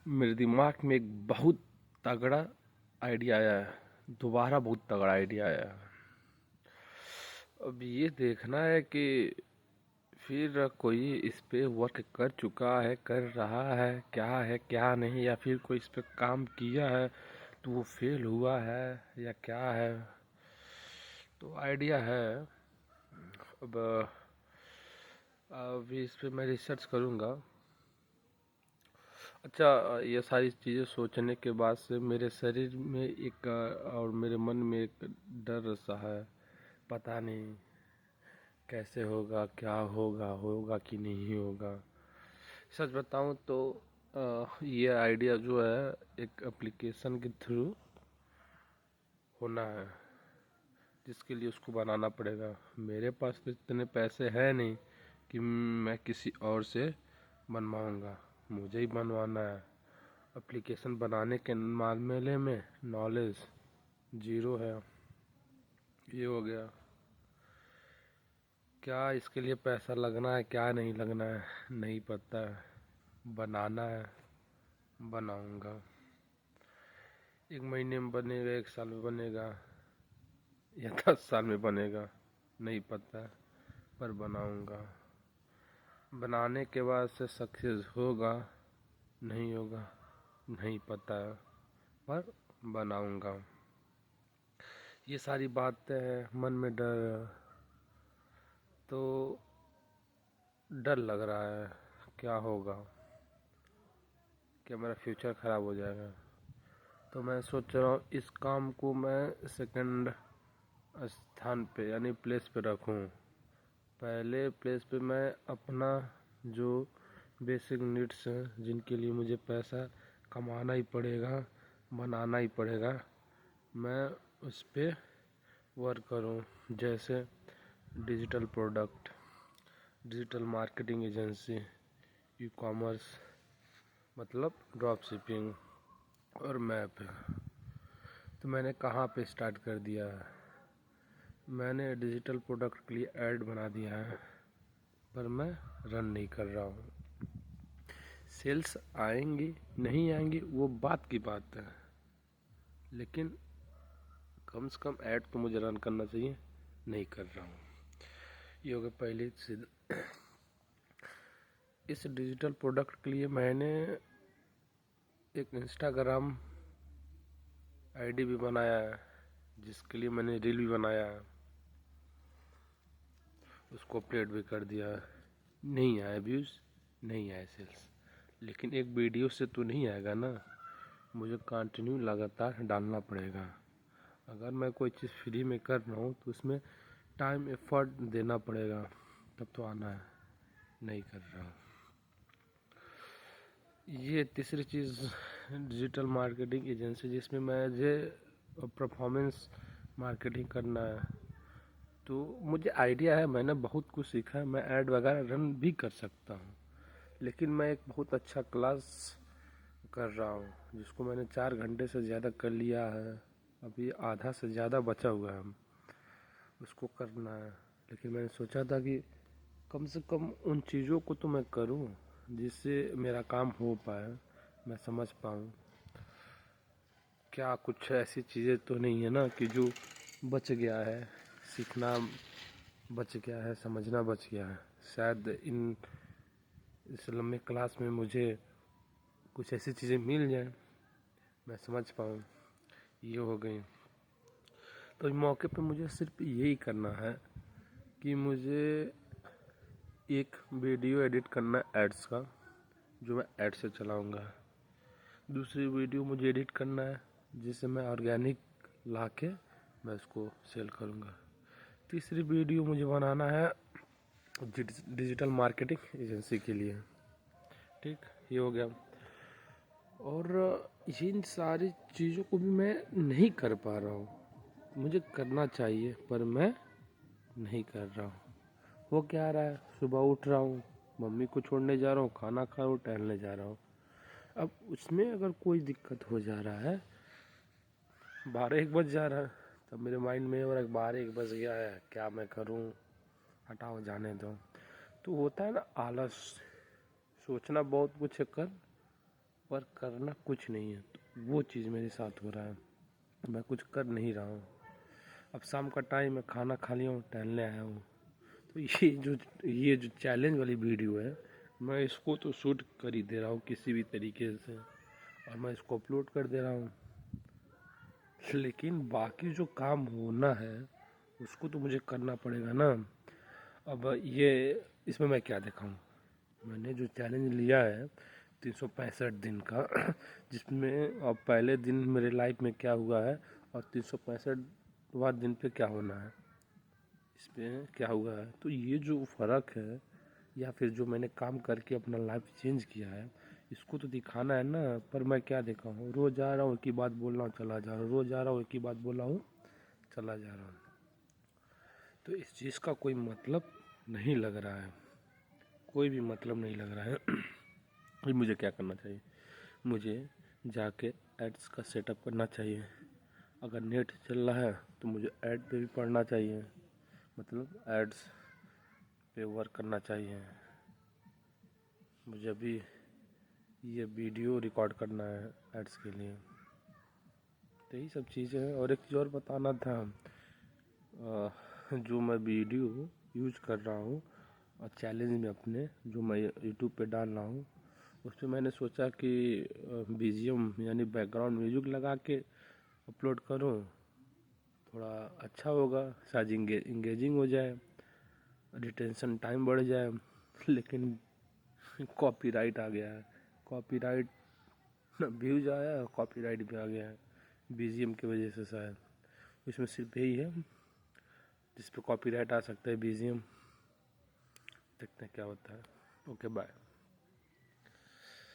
मेरे दिमाग में एक बहुत तगड़ा आइडिया आया है। दोबारा बहुत तगड़ा आइडिया आया है। अब ये देखना है कि फिर कोई इस पे वर्क कर चुका है, कर रहा है क्या नहीं, या फिर कोई इस पे काम किया है तो वो फेल हुआ है या क्या है। तो आइडिया है। अब अभी इस पे मैं रिसर्च करूँगा। अच्छा, ये सारी चीज़ें सोचने के बाद से मेरे शरीर में एक और मेरे मन में एक डर सा है। पता नहीं कैसे होगा, क्या होगा, होगा कि नहीं होगा। सच बताऊं तो ये आइडिया जो है एक एप्लीकेशन के थ्रू होना है, जिसके लिए उसको बनाना पड़ेगा। मेरे पास तो इतने पैसे हैं नहीं कि मैं किसी और से बनवाऊंगा, मुझे ही बनवाना है। एप्लीकेशन बनाने के मामले में नॉलेज जीरो है। ये हो गया। क्या इसके लिए पैसा लगना है, क्या नहीं लगना है, नहीं पता है। बनाना है, बनाऊंगा। 1 महीने में बनेगा, 1 साल में बनेगा, या 10 साल में बनेगा, नहीं पता, पर बनाऊंगा। बनाने के बाद से सक्सेस होगा नहीं होगा नहीं पता है, पर बनाऊंगा। ये सारी बातें हैं, मन में डर, तो डर लग रहा है क्या होगा, क्या मेरा फ्यूचर ख़राब हो जाएगा। तो मैं सोच रहा हूँ इस काम को मैं सेकंड स्थान पे यानी प्लेस पे रखूँ। पहले प्लेस पे मैं अपना जो बेसिक नीड्स हैं, जिनके लिए मुझे पैसा कमाना ही पड़ेगा, बनाना ही पड़ेगा, मैं उस पे वर्क करूँ। जैसे digital product, digital marketing agency, e commerce मतलब ड्रॉप शिपिंग और मैप। तो मैंने कहाँ पे स्टार्ट कर दिया है। मैंने डिजिटल प्रोडक्ट के लिए ऐड बना दिया है, पर मैं रन नहीं कर रहा हूँ। सेल्स आएंगी नहीं आएंगी वो बात की बात है, लेकिन कम से कम ऐड तो मुझे रन करना चाहिए, नहीं कर रहा हूँ। ये होगा पहली चीज़। इस डिजिटल प्रोडक्ट के लिए मैंने एक इंस्टाग्राम आईडी भी बनाया है, जिसके लिए मैंने रील भी बनाया है, उसको अपडेट भी कर दिया है। नहीं आया व्यूज़, नहीं आया सेल्स, लेकिन एक वीडियो से तो नहीं आएगा ना, मुझे कंटिन्यू लगातार डालना पड़ेगा। अगर मैं कोई चीज़ फ्री में कर रहा हूँ तो उसमें टाइम एफर्ट देना पड़ेगा, तब तो आना है, नहीं कर रहा हूँ। ये तीसरी चीज़ डिजिटल मार्केटिंग एजेंसी, जिसमें मुझे परफॉर्मेंस मार्केटिंग करना है। तो मुझे आइडिया है, मैंने बहुत कुछ सीखा है, मैं ऐड वगैरह रन भी कर सकता हूँ। लेकिन मैं एक बहुत अच्छा क्लास कर रहा हूँ, जिसको मैंने 4 घंटे से ज़्यादा कर लिया है। अभी आधा से ज़्यादा बचा हुआ है, उसको करना है। लेकिन मैंने सोचा था कि कम से कम उन चीज़ों को तो मैं करूँ जिससे मेरा काम हो पाए, मैं समझ पाऊँ। क्या कुछ ऐसी चीज़ें तो नहीं है ना कि जो बच गया है, सीखना बच गया है, समझना बच गया है। शायद इस लंबे क्लास में मुझे कुछ ऐसी चीज़ें मिल जाए, मैं समझ पाऊँ। ये हो गई। तो इस मौके पे मुझे सिर्फ यही करना है कि मुझे एक वीडियो एडिट करना है एड्स का, जो मैं एड से चलाऊँगा। दूसरी वीडियो मुझे एडिट करना है जिसे मैं ऑर्गेनिक ला के मैं उसको सेल करूँगा। तीसरी वीडियो मुझे बनाना है डिजिटल मार्केटिंग एजेंसी के लिए। ठीक, ये हो गया। और इन सारी चीज़ों को भी मैं नहीं कर पा रहा हूँ, मुझे करना चाहिए पर मैं नहीं कर रहा हूँ। वो क्या रहा है, सुबह उठ रहा हूँ, मम्मी को छोड़ने जा रहा हूँ, खाना खा रहा हूँ, टहलने जा रहा हूँ। अब उसमें अगर कोई दिक्कत हो जा रहा है, 12-1 बज जा रहा है, तब मेरे माइंड में और 12-1 बज गया है, क्या मैं करूँ, हटाओ जाने दो। तो होता है ना आलस, सोचना बहुत कुछ है, कर पर करना कुछ नहीं है। तो वो चीज़ मेरे साथ हो रहा है, मैं कुछ कर नहीं रहा हूँ। अब शाम का टाइम है, खाना खा लिया हूँ, टहलने आया हूँ। तो ये जो चैलेंज वाली वीडियो है, मैं इसको तो शूट कर ही दे रहा हूँ किसी भी तरीके से, और मैं इसको अपलोड कर दे रहा हूँ। लेकिन बाकी जो काम होना है उसको तो मुझे करना पड़ेगा ना। अब ये इसमें मैं क्या दिखाऊं? मैंने जो चैलेंज लिया है 365 दिन का जिसमें अब पहले दिन मेरे लाइफ में क्या हुआ है और 365वां दिन पे क्या होना है, इसमें क्या हुआ है, तो ये जो फ़र्क है या फिर जो मैंने काम करके अपना लाइफ चेंज किया है, इसको तो दिखाना है ना। पर मैं क्या दिखाऊँ? रोज़ जा रहा हूँ, एक ही बात बोल रहा हूँ, चला जा रहा हूँ, रोज़ जा रहा हूँ, एक ही बात बोल रहा हूँ, चला जा रहा हूँ। तो इस चीज़ का कोई मतलब नहीं लग रहा है, कोई भी मतलब नहीं लग रहा है। फिर मुझे क्या करना चाहिए? मुझे जाके एड्स का सेटअप करना चाहिए। अगर नेट चल रहा है तो मुझे ऐड पे भी पढ़ना चाहिए, मतलब एड्स पे वर्क करना चाहिए। मुझे अभी ये वीडियो रिकॉर्ड करना है एड्स के लिए। तो यही सब चीज़ें हैं। और एक चीज़ और बताना था, जो मैं वीडियो यूज कर रहा हूँ और चैलेंज में अपने जो मैं यूट्यूब पे डाल रहा हूँ, उस पर मैंने सोचा कि बीजीएम यानी बैकग्राउंड म्यूजिक लगा के अपलोड करूँ, थोड़ा अच्छा होगा, शायद इंगेजिंग हो जाए, रिटेंशन टाइम बढ़ जाए। लेकिन कॉपीराइट आ गया है, कॉपीराइट व्यूज आया, कॉपीराइट भी आ गया है बीजीएम की वजह से। शायद इसमें सिर्फ यही है जिस पे कॉपीराइट आ सकता है, बीजीएम। देखते हैं क्या होता है। Okay bye.